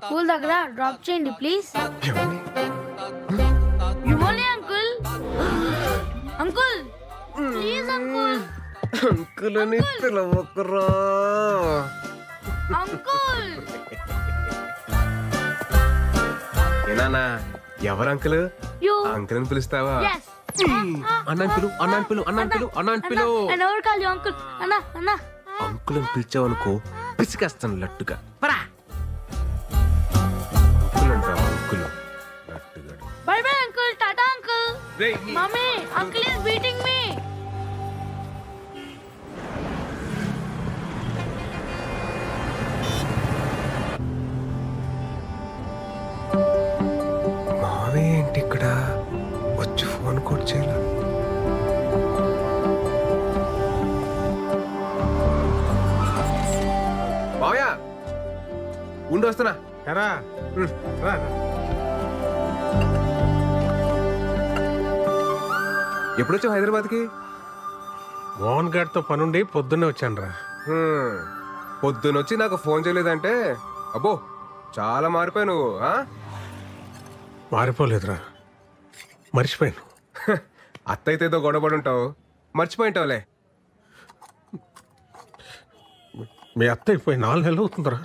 School దగ్గర drop చేయండి please. ఇవ్వండి uncle. Uncle please uncle. Uncle అని పిలవకురా. అంకుల్ ఏనానా ఎవరు అంకుల్? యు అంకుల్ అని పిలుస్తావా? yes. అన్నాను పిలు, అన్నాను పిలు, అన్నాను పిలు, అన్నాను పిలు. and ఎవరు కాలి అంకుల్? అన్నా అన్నా అంకుల్ అని పిలిచావనుకో పిసికేస్తాను లట్టుగా. పరా అంకుల్ అంటావా? అంకుల్ లట్టుగా. Bye bye uncle. Tata uncle. రేయ్, mummy uncle is beating me. మావే ఏంటి ఇక్కడ వచ్చి ఫోన్ కూడా చేయాల? మావయ్య ఉండి వస్తున్నా. ఎరా రా. ఎప్పుడొచ్చావు హైదరాబాద్కి? మోహన్ గారితో పనుండి పొద్దున్నే వచ్చాను రా. పొద్దునొచ్చి నాకు ఫోన్ చేయలేదంటే అబ్బో చాలా మారిపోయావు నువ్వు. మారిపోలేదురా, మర్చిపోయాను. అత్తయితే ఏదో గొడవపడి ఉంటావు, మర్చిపోయింటావులే. మీ అత్త అయిపోయి 4 నెలలు అవుతుందిరా.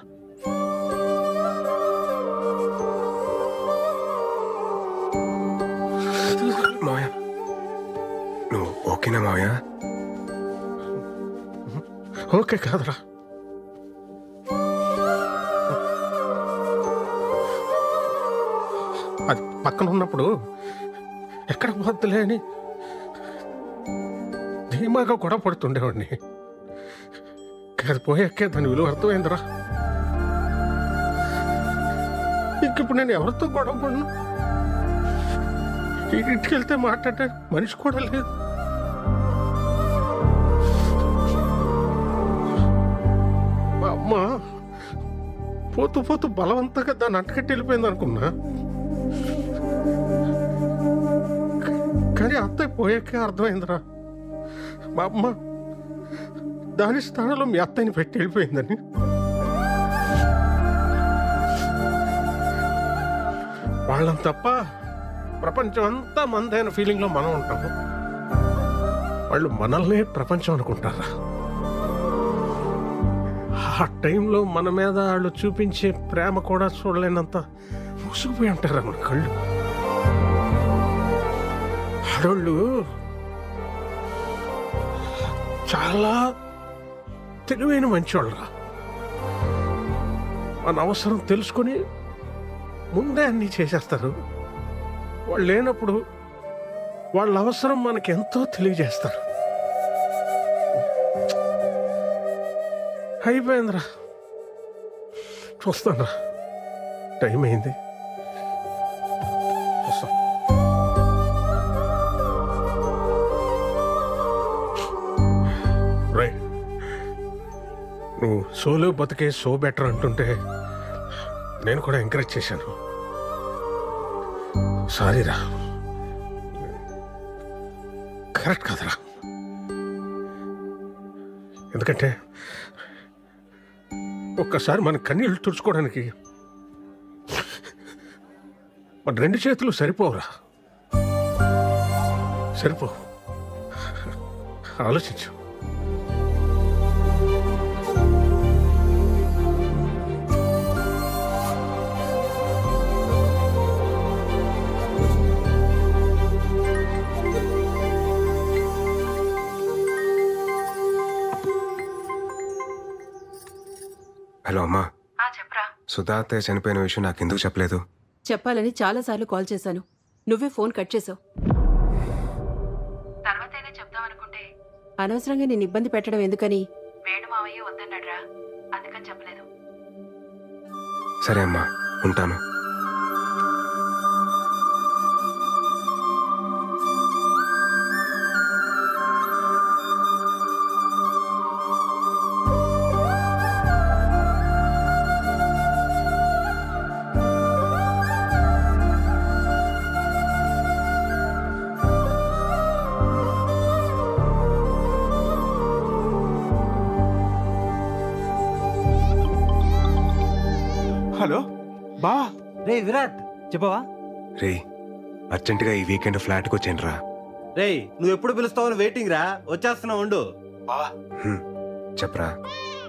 మావయ్య నువ్వు ఓకేనా మావయ్య? ఓకే కాదురా. అది పక్కన ఉన్నప్పుడు ఎక్కడ పోద్దులే అని ధీమాగా గొడవ పడుతుండేవాడిని. అది పోయాకే దాని విలువ అర్థమైందిరా. ఇంకిప్పుడు నేను ఎవరితో గొడవ పడను. ఇంటికి వెళ్తే మాట్లాడే మనిషి కూడా లేదు. మా అమ్మ పోతూ పోతూ బలవంతంగా దాన్ని అంటకట్టి వెళ్ళిపోయింది అనుకున్నా. కానీ అత్తయ్య పోయాకే అర్థమైందిరా, మా అమ్మ దాని స్థానంలో మీ అత్తయ్యని పెట్టి వెళ్ళిపోయిందని. వాళ్ళని తప్ప ప్రపంచం అంతా మందైన ఫీలింగ్లో మనం ఉంటాము. వాళ్ళు మనల్నే ప్రపంచం అనుకుంటారా? ఆ టైంలో మన మీద వాళ్ళు చూపించే ప్రేమ కూడా చూడలేనంత మూసుకుపోయి ఉంటారా మన కళ్ళు. ఆడోళ్ళు చాలా తెలివైన మంచివాళ్ళరా. మన అవసరం తెలుసుకొని ముందే అన్నీ చేసేస్తారు. వాళ్ళు లేనప్పుడు వాళ్ళ అవసరం మనకి ఎంతో తెలియజేస్తారు. అయిపోయిందిరా, చూస్తానురా, టైం అయింది. రైట్, నువ్వు సోలో బతికే సో బెటర్ అంటుంటే నేను కూడా ఎంకరేజ్ చేశాను. సారీరా, కరెక్ట్ కాదురా. ఎందుకంటే ఒక్కసారి మన కన్నీళ్ళు తుడుచుకోవడానికి మన 2 చేతులు సరిపోవురా. సరిపోవు, ఆలోచించు. హలో అమ్మా. చెప్పరా. సుధా అత్తయ్య చనిపోయిన విషయం నాకెందుకు చెప్పలేదు? చెప్పాలని చాలాసార్లు కాల్ చేశాను, నువ్వే ఫోన్ కట్ చేసావు. తర్వాతైనా చెప్దామనుకుంటే అనవసరంగా నేను ఇబ్బంది పెట్టడం ఎందుకని వేణు మావయ్య వద్దన్నాడ్రా, అందుకని చెప్పలేదు. సరే అమ్మా, ఉంటాను. హలో బా రే విరాట్ చెప్పవా? రే అర్జెంటుగా ఈ వీకెండ్ ఫ్లాట్కి వచ్చాను రా. రే నువ్వు ఎప్పుడు పిలుస్తావని వెయిటింగ్ రా, వచ్చేస్తున్నావు ఉండు. చెప్పరా.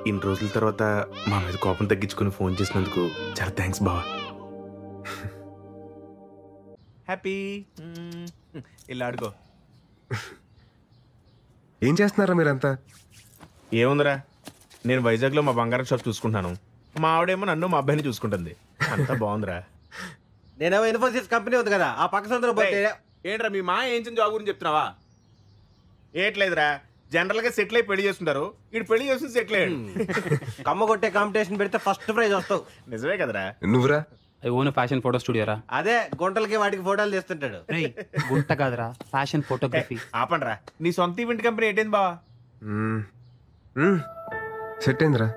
ఇన్ని రోజుల తర్వాత మా మీద కోపం తగ్గించుకుని ఫోన్ చేసినందుకు చాలా థ్యాంక్స్ బావా. హ్యాపీ ఇలా ఆడుకో. ఏం చేస్తున్నారా మీరంతా? ఏముందిరా, నేను వైజాగ్లో మా బంగారం షాప్ చూసుకుంటాను, మా ఆవిడేమో నన్ను మా అబ్బాయిని చూసుకుంటుంది. అంతా బాగుందిరా. నేనేమో ఇన్ఫోసిస్ కంపెనీ ఉంది కదా, ఆ పక్క సందులో పోతే. ఏంట్రా మీ మా ఏం జాబ్ గురించి చెప్తున్నావా? ఏట్లేదురా, జనరల్ గా సెటిల్ అయి పెళ్లి చేస్తుంటారు, ఇటు పెళ్లి చేస్తుంది సెటిల్ అయ్యాడు. కమ్మ కొట్టే కాంపిటీషన్ పెడితే ఫస్ట్ ప్రైజ్ వస్తావు. నిజమే కదరా. నువ్వురా? I own fashion photo studio రా. అదే గుంటలకి వాటికి ఫోటోలు తీస్తుంటాడు. గుంట కాదురా, ఫ్యాషన్ ఫోటోగ్రఫీ. ఆపండ్రా, నీ సొంత ఈవెంట్ కంపెనీ ఏంటైంది బావా? సెట్ అయిందిరా.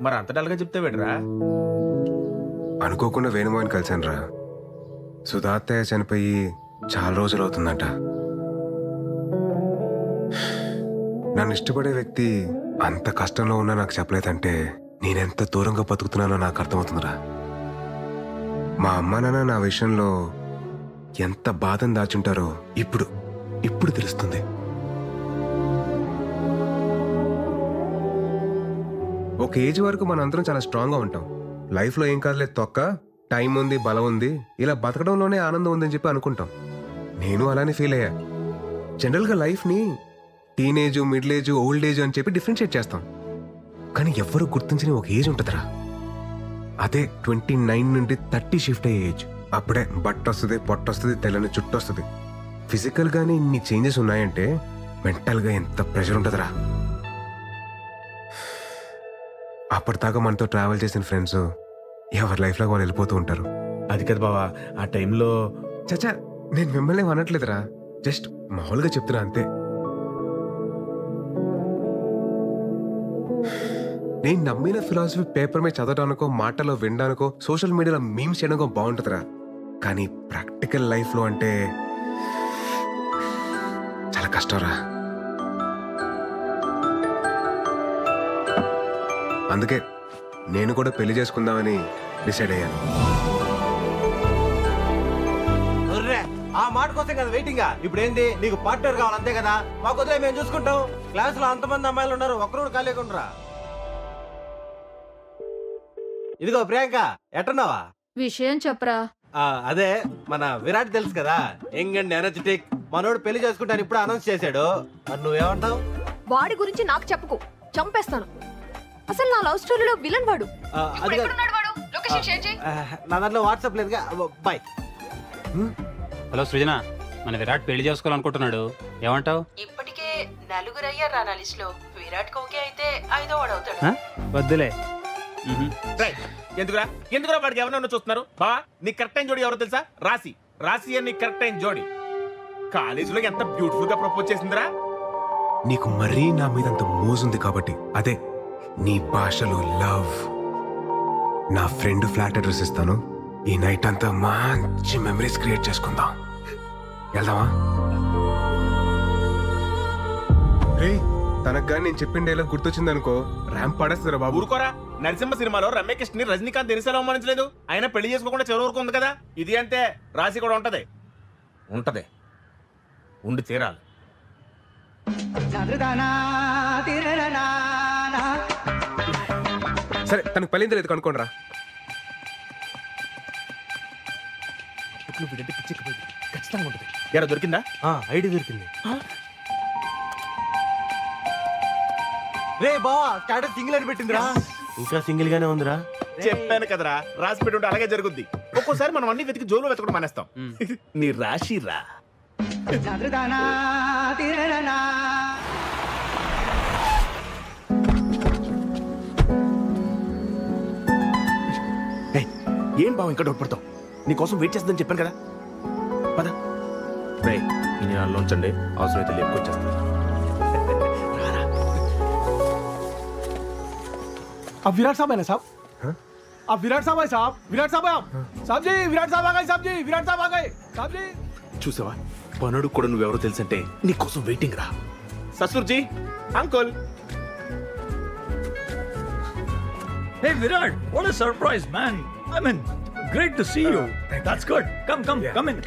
మరి అంత డల్గా చెప్తే వేడరా? అనుకోకుండా వేణుమోహన్ కలిశాను రా. సుధాత్తయ్య చనిపోయి చాలా రోజులు అవుతుందట. నన్ను ఇష్టపడే వ్యక్తి అంత కష్టంలో ఉన్నా నాకు చెప్పలేదంటే నేనెంత దూరంగా బతుకుతున్నానో నాకు అర్థమవుతుందిరా. మా అమ్మ నాన్న నా విషయంలో ఎంత బాధను దాచుంటారో ఇప్పుడు తెలుస్తుంది. ఒక ఏజ్ వరకు మనందరం చాలా స్ట్రాంగ్గా ఉంటాం. లైఫ్లో ఏం కాదులేదు తొక్క, టైం ఉంది, బలం ఉంది, ఇలా బతకడంలోనే ఆనందం ఉందని చెప్పి అనుకుంటాం. నేను అలానే ఫీల్ అయ్యా. జనరల్గా లైఫ్ని teenage, middle age, old age అని చెప్పి డిఫరెన్షియేట్ చేస్తాం. కానీ ఎవ్వరూ గుర్తించని ఒక ఏజ్ ఉంటుందిరా, అదే 29 నుండి 30 షిఫ్ట్ అయ్యే ఏజ్. అప్పుడే బట్ట వస్తుంది, పొట్ట వస్తుంది, తెల్లని చుట్టూ వస్తుంది. ఫిజికల్గానే ఇన్ని చేంజెస్ ఉన్నాయంటే మెంటల్గా ఎంత ప్రెషర్ ఉంటుందిరా. అప్పటిదాకా మనతో ట్రావెల్ చేసిన ఫ్రెండ్స్ ఎవరి లైఫ్లో వాళ్ళు వెళ్ళిపోతూ ఉంటారు. అది కదా బావా, ఆ టైంలో. చచ్చా, నేను మిమ్మల్ని అనట్లేదురా, జస్ట్ మామూలుగా చెప్తున్నా అంతే. నేను నమ్మిన ఫిలాసఫీ పేపర్ మీద చదవడానికో, మాటలో వినడానికో, సోషల్ మీడియాలో మీమ్స్ చేయడానికో బాగుంటుందిరా. కానీ ప్రాక్టికల్ లైఫ్లో అంటే చాలా కష్టంరా. అందుకే నేను కూడా పెళ్లి చేసుకుందామని డిసైడ్ అయ్యాను. ఆ మాట కోసం కదా వెయిటింగ్. ఇప్పుడు ఏంది, నీకు పార్ట్నర్ కావాలి అంతే కదా? మాకు వదిలే, మేము చూసుకుంటాం. క్లాస్ లో అంతమంది అమ్మాయిలు ఉన్నారు, ఒక్కరు ఖాళీగా. ఇదిగో ప్రియాంక, ఎట్టున్నావా? విషయం చెప్పరా. అదే మన విరాట్ తెలుసు కదా, యంగ్ అండ్ ఎనర్జెటిక్. మనోడు పెళ్లి చేసుకుంటాను ఇప్పుడు అనౌన్స్ చేశాడు. మరి నువ్వేమంటావు? వాడి గురించి నాకు చెప్పుకో, చంపేస్తాను. అసలు నా లవ్ స్టోరీలో విలన్ వాడు. నా దాంట్లో వాట్సాప్ లేదుగా. బాయ్. హలో సృజన, మన విరాట్ పెళ్లి చేసుకోవాలనుకుంటున్నాడు, ఏమంటావు? ఇప్పటికే 4 అయ్యారు నా లిస్ట్ లో. విరాట్ కోకే అయితే 5వ వాడు అవుతాడు. వద్దులే. ఎందుకురా వాడికి ఎవరన్నా చూస్తున్నారు? బా, నీ కరెక్ట్ టైం జోడి ఎవరో తెలుసా? రాసి అని కరెక్ట్ టైం జోడి. కాలేజీలో ఎంత బ్యూటిఫుల్ గా ప్రపోజ్ చేసిందిరా. నీకు మరీ నా మీద అంత మోజుంది కాబట్టి, అదే నీ భాషలో లవ్. నా ఫ్రెండ్ ఫ్లాట్ అడ్రస్ ఇస్తాను, ఈ నైట్ అంతా మంచి మెమరీస్ క్రియేట్ చేసుకుందాం. వెళ్దామా? రే, తనకు కానీ నేను చెప్పిన డైలాగ్ గుర్తొచ్చింది అనుకో, ర్యాంప్ పడేస్తారా బాబు. ఊరుకోరా, నరసింహ సినిమాలో రమ్యకృష్ణ ని రజనీకాంత్ దినిసేలా అవమానించలేదు. ఆయన పెళ్లి చేసుకోకుండా చివరి వరకు ఉంది కదా. ఇది అంతే, రాసి కూడా ఉంటది ఉండి తీరాలి. సరే, తనకు పలింది లేదు కనుక్కోండి రా. ఖచ్చితంగా ఉంటుంది. ఎరా దొరికిందా? ఐడి దొరికింది. రే బావా, స్టాటస్ సింగిల్ అని పెట్టిందిరా. ఇంకా సింగిల్ గానే ఉందిరా. చెప్పాను కదరా, రాసి పెట్టి ఉంటే అలాగే జరుగుద్ది. ఒక్కోసారి మనం అన్ని వెతికి జోలు వెతకడం మానేస్తాం. నీ రాశి రా. ఏం బావ ఇంకా డౌట్ పడతావు? నీకోసం వెయిట్ చేస్తుందని చెప్పాను కదా. పద. ఈ నెలలో ఉంచండి, అవసరమైతే లేపుకొచ్చేస్తాను. अब विराट साहब है ना साहब? अब विराट साहब है साहब? विराट साहब है आप? साहब जी, विराट साहब आ गए साहब जी, विराट साहब आ गए साहब जी. చూసావా, పనుడు కూడా నువ్వెవరో తెలుసంటే నీకోసం వెయిటింగ్ రా. ససుర్జీ, uncle. Hey Virat, what a surprise, man. I mean, great to see you. That's good. Come in.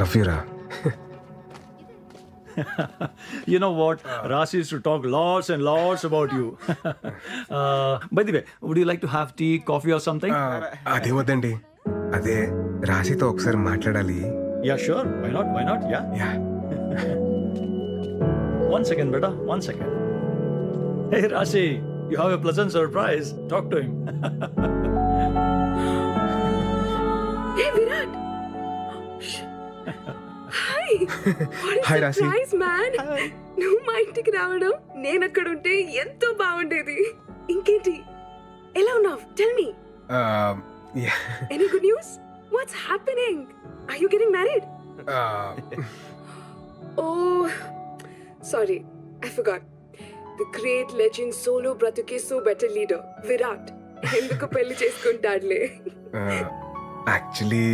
Love you రా. You know what? Rasi used to talk lots and lots about you. By the way, would you like to have tea, coffee or something? అదే వద్దండి, అదే రాశితో ఒకసారి మాట్లాడాలి. Yeah, sure. Why not? Yeah. 1 second, beta. 1 second. Hey, Rasi, you have a pleasant surprise. Talk to him. Hey, Virat. Hi. What a Hi, Rasi. surprise, man. నువ్వు మా ఇంటికి రావడం నేను అక్కడ ఉంటే ఎంతో బాగుండేది. ఇంకేంటి, ఎలా ఉన్నావు? Tell me. Any good news? What's happening? Are you getting married? Oh, sorry, I forgot. The great legend solo bratuke so better leader Virat ఎందుకు పెళ్లి చేసుకుంటాడులే. యాక్చువల్లీ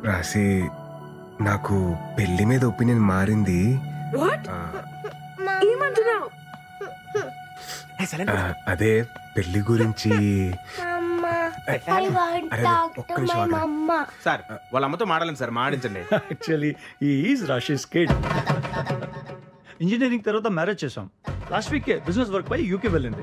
రాశి, నాకు పెళ్లి మీద ఒపీనియన్ మారింది. What? ఏమంటున్నావు? అదే పెళ్లి గురించి. సార్ వాళ్ళ అమ్మతో మాడాలండి సార్, మాడించండి. Actually, he is Rashi's kid. Engineering తర్వాత మ్యారేజ్ చేసాం. లాస్ట్ వీక్ బిజినెస్ వర్క్ పై యూకే వెళ్ళింది.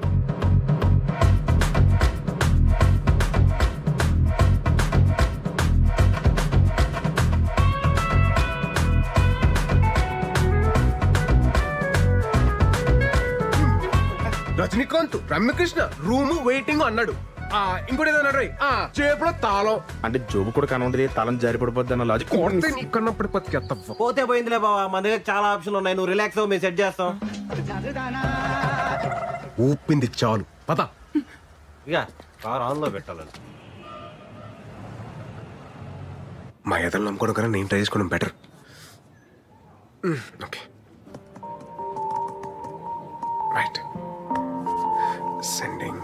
రజనీకాంత్, రమ్యకృష్ణ రూము వెయిటింగ్ అన్నాడు. ఇంకోటి ఏదో అన్నాడు, చేపలో తాళం అంటే జోబు కూడా కనుంది, తాళం జారి పడిపోద్ది అన్న లాజిక్. కన్నప్పుడు పతికెత్తవ్వ. పోతే పోయిందిలే బావా, మన దగ్గర చాలా ఆప్షన్లు ఉన్నాయి. నువ్వు రిలాక్స్ అవ్వు, మేము సెట్ చేస్తాం. ఊపింది చాలు, పద. ఇక కార్ ఆన్ లో పెట్టాలి. మా ఎదలు నమ్ముకోవడం కన్నా నేను ట్రై చేసుకోవడం better. Okay, right. Sending.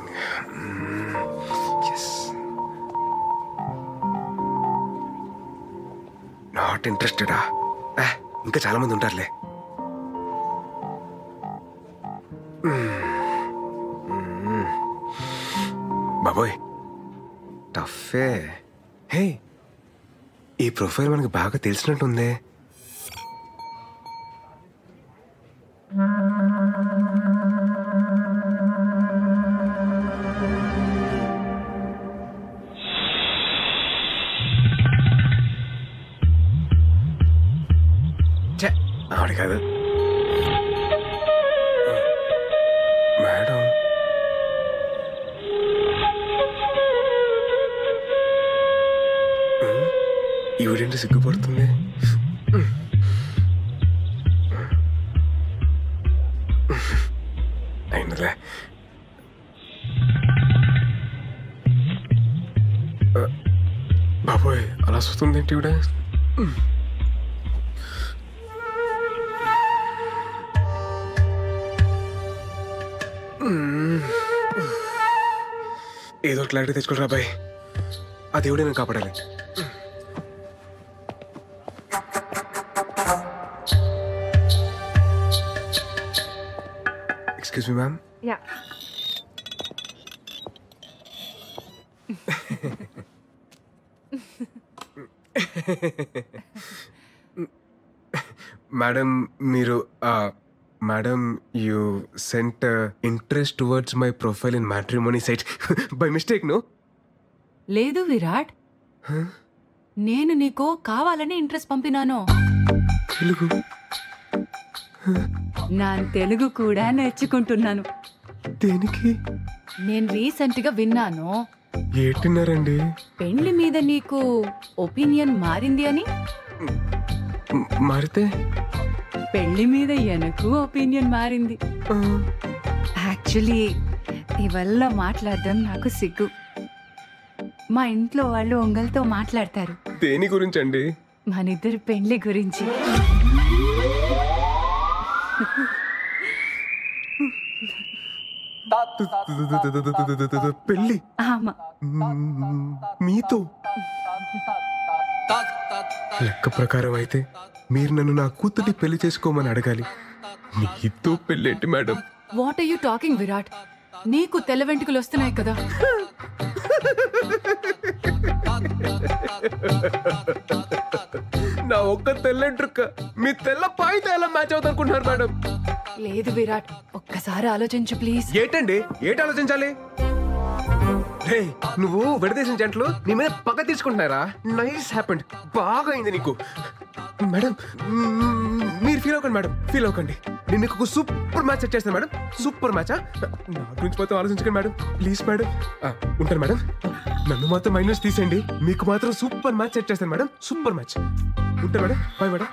Not ఇంట్రెస్టెడా? ఇంకా చాలా మంది ఉంటారులే. బాబోయ్, టఫే. హే, ఈ ప్రొఫైల్ మనకి బాగా తెలిసినట్టుందే. ఆవిడ కాదు మేడం. ఈవిడేంటి సిగ్గుపడుతుంది? అయినలే. బాబోయ్, అలా వస్తుంది ఏంటి ఈవిడ? ఏదో క్లారిటీ తెచ్చుకోరా బాయ్, ఆ దేవుడే నేను కాపాడాలి. Excuse me ma'am. Yeah. Madam, మీరు madam, you sent interest towards my profile in matrimony site by mistake. No లేదు విరాట్, నేను నీకు కావాలని ఇంట్రెస్ట్ పంపినాను. తెలుగు? నా తెలుగు కూడా నేర్చుకుంటున్నాను. దేనికి? నేను రీసెంట్ గా విన్నాను. ఏంటిన్నారండి? పెళ్లి మీద నీకు ఒపీనియన్ మారింది అని. మారితే? పెళ్లి మీద ఎనకు ఒపీనియన్ మారింది. యాక్చువల్లీ ఇవల్ల మాట్లాడడం నాకు సిగ్గు. మా ఇంట్లో వాళ్ళు ఒంగల్తో మాట్లాడతారు. దేని గురించి అండి? మనిద్దరి పెళ్లి గురించి. పెళ్లి? ఆమా. మీతో? లెక్క ప్రకారం అయితే మీరు నన్ను నా కూతుర్ని పెళ్లి చేసుకోమని అడగాలి. మీతో పెళ్ళేంటి madam? What are you talking Virat? నీకు తెల్ల వెంట్రుకలు వస్తున్నాయి కదా. నా ఒక్క తెల్లెంట్రుక్క మీ తెల్ల పాయితో ఎలా మ్యాచ్ అవుతుంది అనుకుంటున్నారు మేడం? లేదు విరాట్, ఒక్కసారి ఆలోచించు ప్లీజ్. ఏంటండి ఏంటి ఆలోచించాలి? నువ్వు విడదీసిన జంటలు నీ మీద పగ తీసుకుంటున్నారా? నైస్ హ్యాపెండ్, బాగా అయింది నీకు. మేడం మీరు ఫీల్ అవ్వకండి మేడం, ఫీల్ అవ్వకండి. నేను నీకు ఒక సూపర్ మ్యాచ్ సెట్ చేస్తాను మేడం. సూపర్ మ్యాచా? నా గురించి మొత్తం ఆలోచించకండి మేడం, ప్లీజ్ మేడం. ఉంటాను మేడం, నన్ను మాత్రం మైనస్ తీసేయండి. మీకు మాత్రం సూపర్ మ్యాచ్ సెట్ చేస్తాను మేడం, సూపర్ మ్యాచ్. ఉంటాను మేడం, బాయ్ మేడం.